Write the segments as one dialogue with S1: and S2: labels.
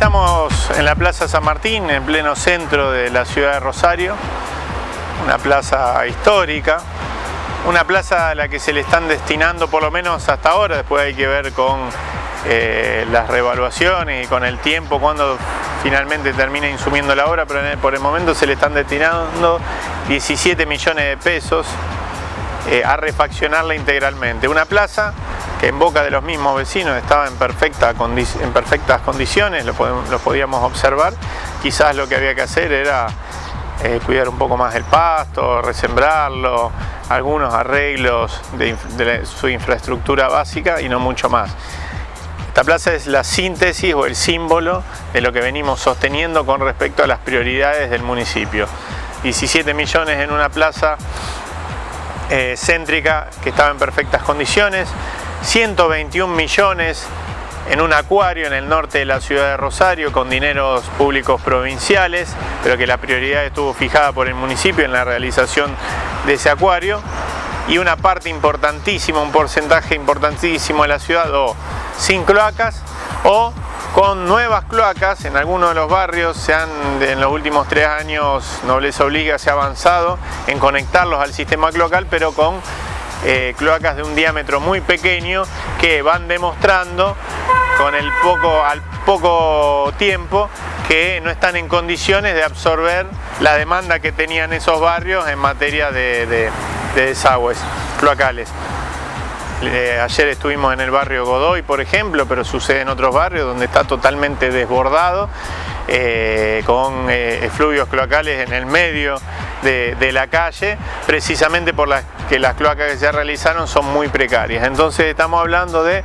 S1: Estamos en la Plaza San Martín, en pleno centro de la ciudad de Rosario, una plaza histórica, una plaza a la que se le están destinando, por lo menos hasta ahora, después hay que ver con las reevaluaciones y con el tiempo cuando finalmente termina insumiendo la obra, pero por el momento se le están destinando 17 millones de pesos a refaccionarla integralmente. Una plaza que en boca de los mismos vecinos estaba en perfectas condiciones, lo podíamos observar. Quizás lo que había que hacer era cuidar un poco más el pasto, resembrarlo, algunos arreglos de su infraestructura básica y no mucho más. Esta plaza es la síntesis o el símbolo de lo que venimos sosteniendo con respecto a las prioridades del municipio. 17 millones en una plaza céntrica que estaba en perfectas condiciones, 121 millones en un acuario en el norte de la ciudad de Rosario con dineros públicos provinciales, pero que la prioridad estuvo fijada por el municipio en la realización de ese acuario, y una parte importantísima, un porcentaje importantísimo de la ciudad o sin cloacas o con nuevas cloacas. En algunos de los barrios en los últimos 3 años Nobleza Obliga se ha avanzado en conectarlos al sistema cloacal, pero con cloacas de un diámetro muy pequeño que van demostrando al poco tiempo que no están en condiciones de absorber la demanda que tenían esos barrios en materia de desagües cloacales. Ayer estuvimos en el barrio Godoy, por ejemplo, pero sucede en otros barrios donde está totalmente desbordado, con efluvios cloacales en el medio de la calle, precisamente por que las cloacas que se realizaron son muy precarias. Entonces estamos hablando de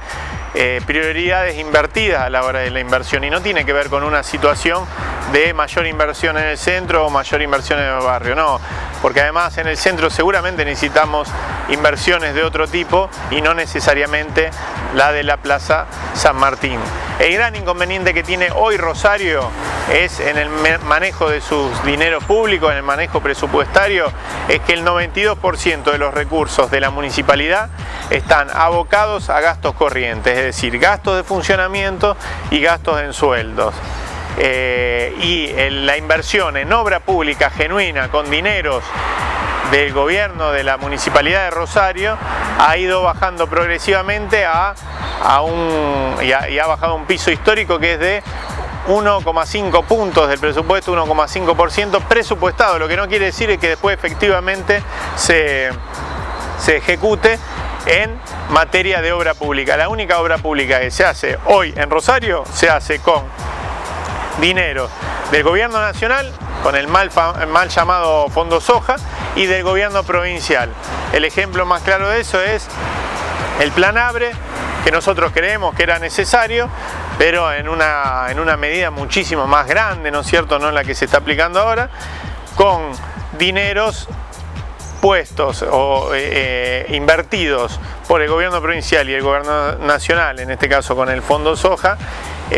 S1: prioridades invertidas a la hora de la inversión, y no tiene que ver con una situación de mayor inversión en el centro o mayor inversión en el barrio, no, porque además en el centro seguramente necesitamos inversiones de otro tipo y no necesariamente la de la Plaza San Martín. El gran inconveniente que tiene hoy Rosario es en el manejo de sus dineros públicos, en el manejo presupuestario, es que el 92% de los recursos de la municipalidad están abocados a gastos corrientes, es decir, gastos de funcionamiento y gastos en sueldos. La inversión en obra pública genuina con dineros del gobierno de la Municipalidad de Rosario ha ido bajando progresivamente y ha bajado a un piso histórico que es de 1,5 puntos del presupuesto, 1,5% presupuestado, lo que no quiere decir es que después efectivamente se ejecute en materia de obra pública. La única obra pública que se hace hoy en Rosario se hace con dinero del gobierno nacional, con el mal llamado Fondo Soja, y del gobierno provincial. El ejemplo más claro de eso es el Plan Abre, que nosotros creemos que era necesario, pero en una medida muchísimo más grande, ¿no es cierto?, no la que se está aplicando ahora, con dineros puestos o invertidos por el gobierno provincial y el gobierno nacional, en este caso con el Fondo Soja,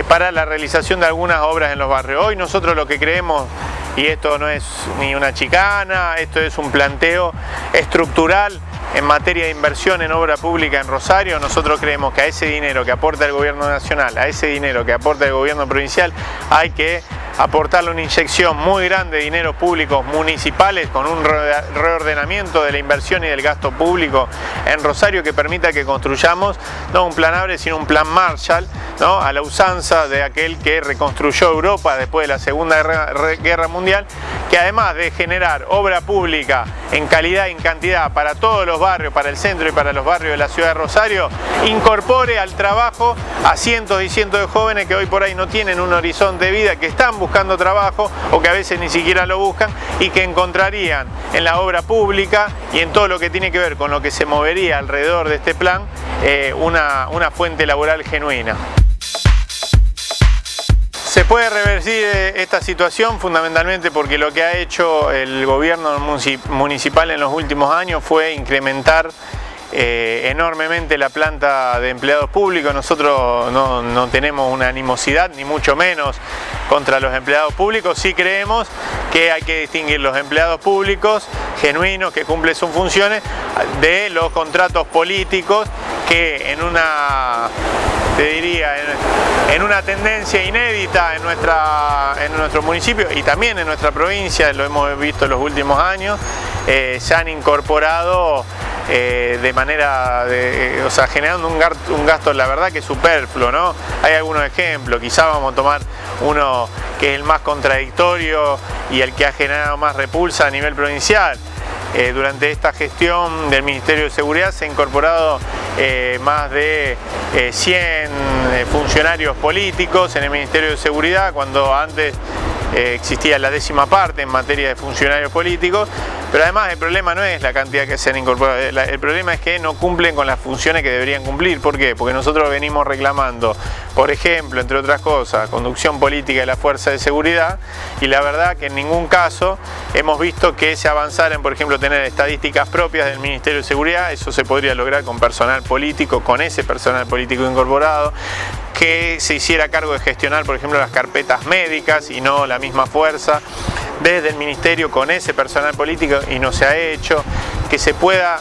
S1: para la realización de algunas obras en los barrios. Hoy nosotros lo que creemos, y esto no es ni una chicana, esto es un planteo estructural en materia de inversión en obra pública en Rosario, nosotros creemos que a ese dinero que aporta el gobierno nacional, a ese dinero que aporta el gobierno provincial, hay que aportarle una inyección muy grande de dineros públicos municipales con un reordenamiento de la inversión y del gasto público en Rosario que permita que construyamos no un plan Abre, sino un plan Marshall, ¿no?, a la usanza de aquel que reconstruyó Europa después de la Segunda Guerra Mundial, que además de generar obra pública en calidad y en cantidad para todos los barrios, para el centro y para los barrios de la ciudad de Rosario, incorpore al trabajo a cientos y cientos de jóvenes que hoy por ahí no tienen un horizonte de vida, que están buscando trabajo o que a veces ni siquiera lo buscan, y que encontrarían en la obra pública y en todo lo que tiene que ver con lo que se movería alrededor de este plan una fuente laboral genuina. Se puede revertir esta situación fundamentalmente porque lo que ha hecho el gobierno municipal en los últimos años fue incrementar enormemente la planta de empleados públicos. Nosotros no tenemos una animosidad, ni mucho menos, contra los empleados públicos. Sí creemos que hay que distinguir los empleados públicos genuinos que cumplen sus funciones de los contratos políticos que te diría, en una tendencia inédita en nuestro municipio y también en nuestra provincia, lo hemos visto en los últimos años, se han incorporado de manera, o sea, generando un gasto, la verdad que superfluo, ¿no? Hay algunos ejemplos, quizá vamos a tomar uno que es el más contradictorio y el que ha generado más repulsa a nivel provincial. Durante esta gestión del Ministerio de Seguridad se han incorporado más de 100 funcionarios políticos en el Ministerio de Seguridad, cuando antes existía la 10ª parte en materia de funcionarios políticos, pero además el problema no es la cantidad que se han incorporado, el problema es que no cumplen con las funciones que deberían cumplir. ¿Por qué? Porque nosotros venimos reclamando, por ejemplo, entre otras cosas, conducción política de la Fuerza de Seguridad, y la verdad que en ningún caso hemos visto que se avanzara en, por ejemplo, tener estadísticas propias del Ministerio de Seguridad. Eso se podría lograr con personal político, con ese personal político incorporado, que se hiciera cargo de gestionar, por ejemplo, las carpetas médicas y no la misma fuerza desde el Ministerio con ese personal político, y no se ha hecho, que se pueda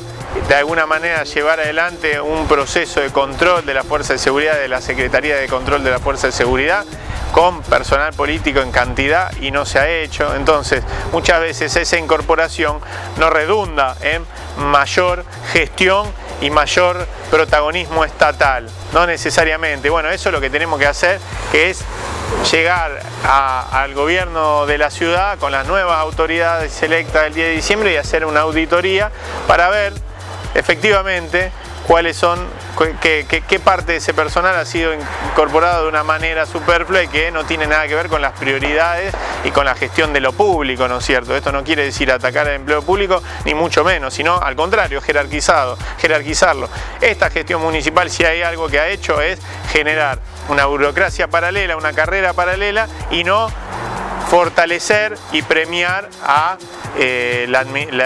S1: de alguna manera llevar adelante un proceso de control de la Fuerza de Seguridad, de la Secretaría de Control de la Fuerza de Seguridad, con personal político en cantidad, y no se ha hecho. Entonces, muchas veces esa incorporación no redunda en mayor gestión y mayor protagonismo estatal, no necesariamente. Bueno, eso es lo que tenemos que hacer, que es llegar al gobierno de la ciudad con las nuevas autoridades electas del 10 de diciembre y hacer una auditoría para ver efectivamente cuáles son, qué parte de ese personal ha sido incorporado de una manera superflua y que no tiene nada que ver con las prioridades y con la gestión de lo público, ¿no es cierto? Esto no quiere decir atacar el empleo público, ni mucho menos, sino al contrario, jerarquizarlo. Esta gestión municipal, si hay algo que ha hecho, es generar una burocracia paralela, una carrera paralela, y no fortalecer y premiar a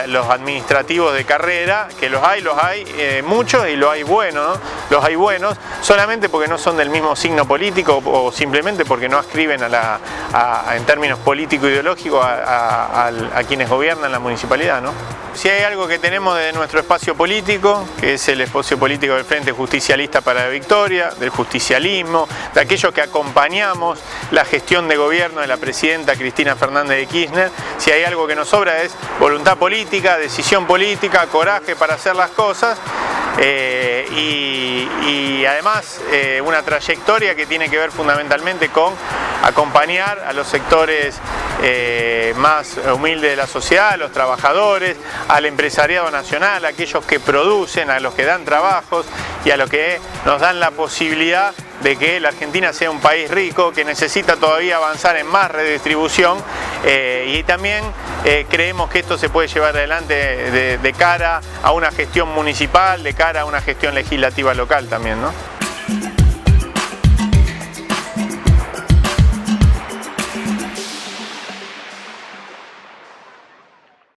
S1: los administrativos de carrera, que los hay muchos, y los hay buenos, ¿no? Los hay buenos solamente porque no son del mismo signo político o simplemente porque no adscriben en términos político-ideológicos a quienes gobiernan la municipalidad, ¿no? Si hay algo que tenemos desde nuestro espacio político, que es el espacio político del Frente Justicialista para la Victoria, del justicialismo, de aquellos que acompañamos la gestión de gobierno de la presidenta Cristina Fernández de Kirchner, si hay algo que nos sobra es voluntad política, decisión política, coraje para hacer las cosas, y además una trayectoria que tiene que ver fundamentalmente con acompañar a los sectores más humildes de la sociedad, a los trabajadores, al empresariado nacional, a aquellos que producen, a los que dan trabajos y a los que nos dan la posibilidad de que la Argentina sea un país rico, que necesita todavía avanzar en más redistribución, y también creemos que esto se puede llevar adelante de cara a una gestión municipal, de cara a una gestión legislativa local también, ¿no?